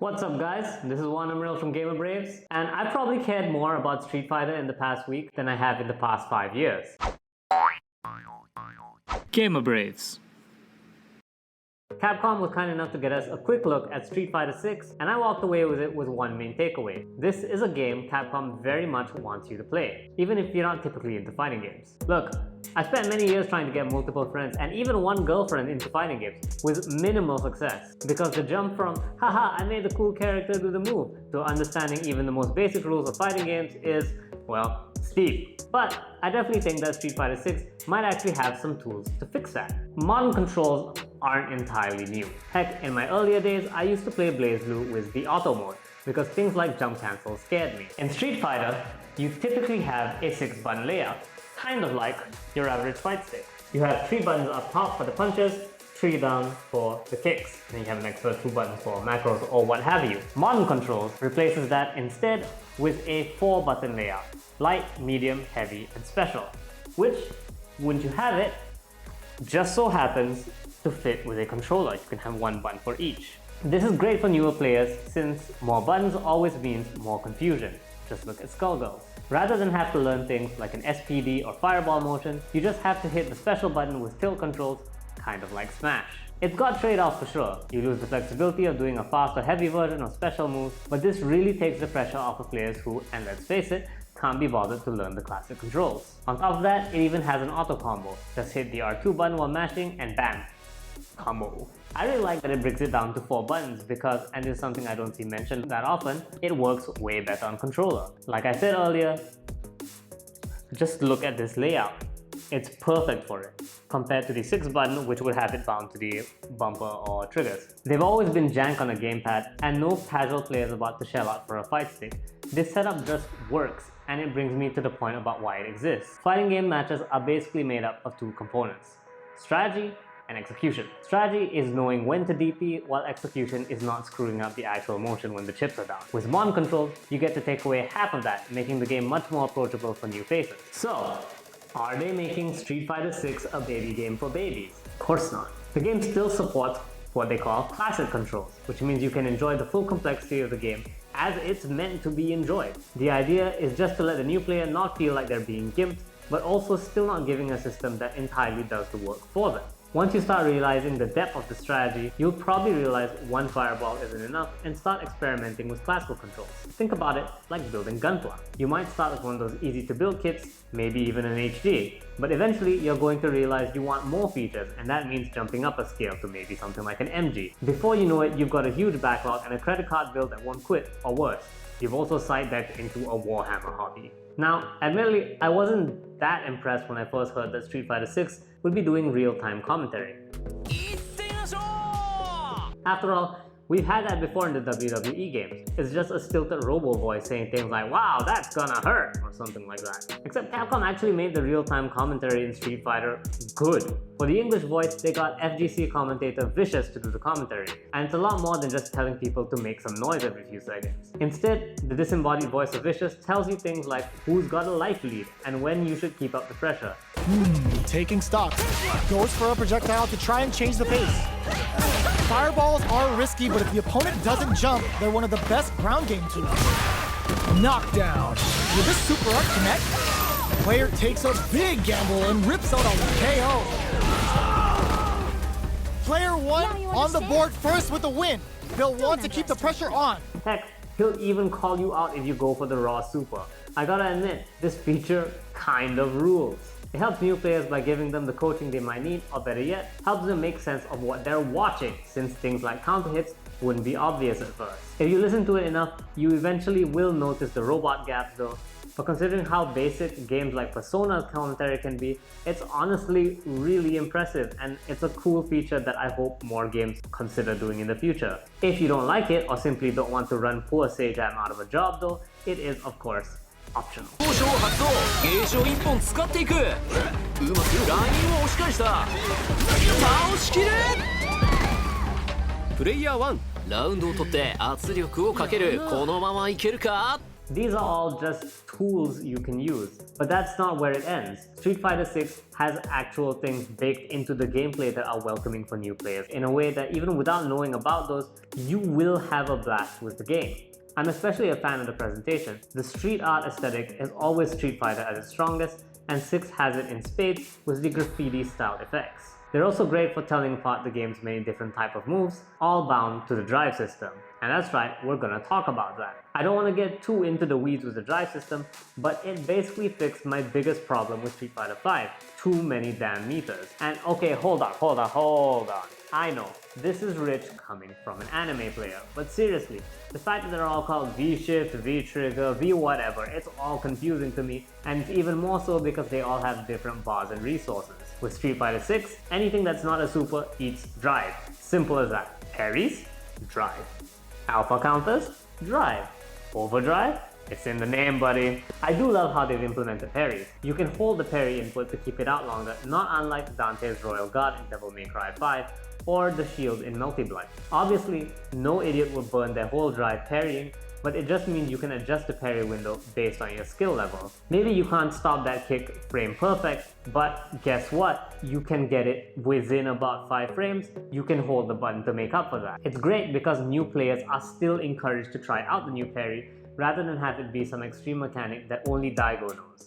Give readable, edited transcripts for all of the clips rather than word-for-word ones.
What's up guys, this is Juan Emerald from Gamer Braves, and I've probably cared more about Street Fighter in the past week than I have in the past 5 years. Gamer Braves. Capcom was kind enough to get us a quick look at Street Fighter 6, and I walked away with it with one main takeaway. This is a game Capcom very much wants you to play, even if you're not typically into fighting games. Look, I spent many years trying to get multiple friends and even one girlfriend into fighting games with minimal success, because the jump from haha I made the cool character do the move to understanding even the most basic rules of fighting games is, well, steep. But I definitely think that Street Fighter 6 might actually have some tools to fix that. Modern controls aren't entirely new. Heck, in my earlier days I used to play BlazBlue with the auto mode because things like jump cancel scared me. In Street Fighter, you typically have a 6-button layout, kind of like your average fight stick. You have 3 buttons up top for the punches, 3 down for the kicks, and then you have an extra 2 buttons for macros or what have you. Modern controls replaces that instead with a 4-button layout: light, medium, heavy, and special, which, wouldn't you have it, just so happens to fit with a controller. You can have 1 button for each. This is great for newer players since more buttons always means more confusion. Just look at Skullgirls. Rather than have to learn things like an SPD or fireball motion, you just have to hit the special button with tilt controls, kind of like Smash. It's got trade-offs for sure. You lose the flexibility of doing a fast or heavy version of special moves, but this really takes the pressure off of players who, and let's face it, can't be bothered to learn the classic controls. On top of that, it even has an auto combo. Just hit the R2 button while mashing and bam, combo. I really like that it breaks it down to 4 buttons because, and this is something I don't see mentioned that often, it works way better on controller. Like I said earlier, just look at this layout. It's perfect for it, compared to the 6-button which would have it bound to the bumper or triggers. They've always been jank on a gamepad, and no casual player is about to shell out for a fight stick. This setup just works, and it brings me to the point about why it exists. Fighting game matches are basically made up of 2 components: strategy and execution. Strategy is knowing when to DP, while execution is not screwing up the actual motion when the chips are down. With modern controls, you get to take away half of that, making the game much more approachable for new faces. So, are they making Street Fighter 6 a baby game for babies? Of course not. The game still supports what they call classic controls, which means you can enjoy the full complexity of the game as it's meant to be enjoyed. The idea is just to let the new player not feel like they're being gimped, but also still not giving a system that entirely does the work for them. Once you start realizing the depth of the strategy, you'll probably realize one fireball isn't enough and start experimenting with classical controls. Think about it like building Gunpla. You might start with one of those easy to build kits, maybe even an HD, but eventually you're going to realize you want more features, and that means jumping up a scale to maybe something like an MG. Before you know it, you've got a huge backlog and a credit card bill that won't quit, or worse, you've also side-decked into a Warhammer hobby. Now, admittedly, I wasn't that impressed when I first heard that Street Fighter 6 would be doing real-time commentary. After all, we've had that before in the WWE games. It's just a stilted robo voice saying things like, "Wow, that's gonna hurt," or something like that. Except Capcom actually made the real-time commentary in Street Fighter good. For the English voice, they got FGC commentator Vicious to do the commentary, and it's a lot more than just telling people to make some noise every few seconds. Instead, the disembodied voice of Vicious tells you things like who's got a life lead and when you should keep up the pressure. Taking stock. Goes for a projectile to try and change the pace. Fireballs are risky, but if the opponent doesn't jump, they're one of the best ground game tools. Knockdown. Will this super art connect? Player takes a big gamble and rips out a KO. Player 1 on the board first with the win. They'll want to keep the pressure on. Heck, he'll even call you out if you go for the raw super. I gotta admit, this feature kind of rules. It helps new players by giving them the coaching they might need, or better yet, helps them make sense of what they're watching, since things like counter hits wouldn't be obvious at first. If you listen to it enough, you eventually will notice the robot gaps though. But considering how basic games like Persona's commentary can be, it's honestly really impressive, and it's a cool feature that I hope more games consider doing in the future. If you don't like it, or simply don't want to run poor Sage-Am out of a job though, it is of course optional. ゲージを1本使っていく。うまくラインを押し返した。倒しきれ。プレイヤー1、ラウンドを取って圧力をかける。このままいけるか。These are all just tools you can use. But that's not where it ends. Street Fighter 6 has actual things baked into the gameplay that are welcoming for new players in a way that even without knowing about those, you will have a blast with the game. I'm especially a fan of the presentation. The street art aesthetic is always Street Fighter at its strongest, and 6 has it in spades with the graffiti style effects. They're also great for telling apart the game's many different type of moves, all bound to the drive system. And that's right, we're gonna talk about that. I don't want to get too into the weeds with the drive system, but it basically fixed my biggest problem with Street Fighter V, too many damn meters. And okay, hold on. I know, this is rich coming from an anime player, but seriously, the fact that they're all called V-Shift, V-Trigger, V-whatever, it's all confusing to me, and it's even more so because they all have different bars and resources. With Street Fighter 6, anything that's not a super eats drive. Simple as that. Parries? Drive. Alpha counters? Drive. Overdrive? It's in the name, buddy. I do love how they've implemented parries. You can hold the parry input to keep it out longer, not unlike Dante's Royal Guard in Devil May Cry 5, or the shield in Melty Blood. Obviously, no idiot would burn their whole drive parrying, but it just means you can adjust the parry window based on your skill level. Maybe you can't stop that kick frame perfect, but guess what? You can get it within about 5 frames. You can hold the button to make up for that. It's great because new players are still encouraged to try out the new parry rather than have it be some extreme mechanic that only Daigo knows.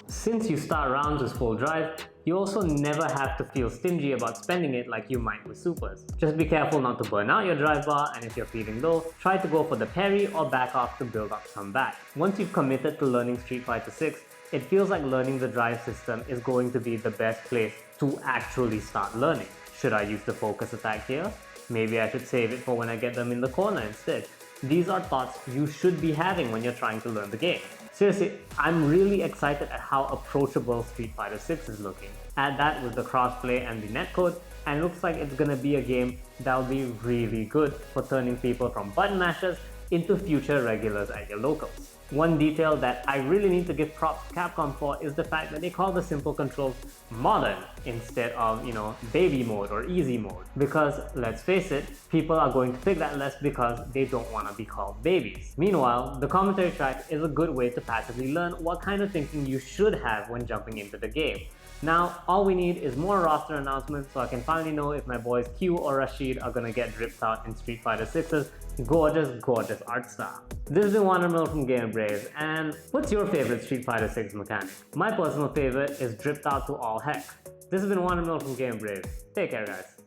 Since you start rounds with full drive, you also never have to feel stingy about spending it like you might with supers. Just be careful not to burn out your drive bar, and if you're feeling low, try to go for the parry or back off to build up some back. Once you've committed to learning Street Fighter 6, it feels like learning the drive system is going to be the best place to actually start learning. Should I use the focus attack here? Maybe I should save it for when I get them in the corner instead. These are thoughts you should be having when you're trying to learn the game. Seriously, I'm really excited at how approachable Street Fighter 6 is looking. Add that with the crossplay and the netcode, and it looks like it's gonna be a game that'll be really good for turning people from button mashers into future regulars at your locals. One detail that I really need to give props to Capcom for is the fact that they call the simple controls modern instead of, baby mode or easy mode. Because let's face it, people are going to pick that less because they don't want to be called babies. Meanwhile, the commentary track is a good way to passively learn what kind of thinking you should have when jumping into the game. Now, all we need is more roster announcements so I can finally know if my boys Q or Rashid are gonna get dripped out in Street Fighter 6's gorgeous art style. This has been Wandermill from Game Brave, and what's your favorite Street Fighter 6 mechanic? My personal favorite is dripped out to all heck. This has been Wandermill from Game Brave. Take care, guys.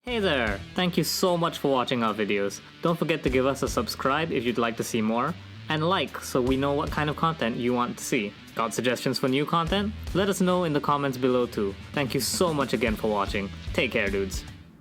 Hey there! Thank you so much for watching our videos. Don't forget to give us a subscribe if you'd like to see more, and like so we know what kind of content you want to see. Got suggestions for new content? Let us know in the comments below too. Thank you so much again for watching. Take care, dudes.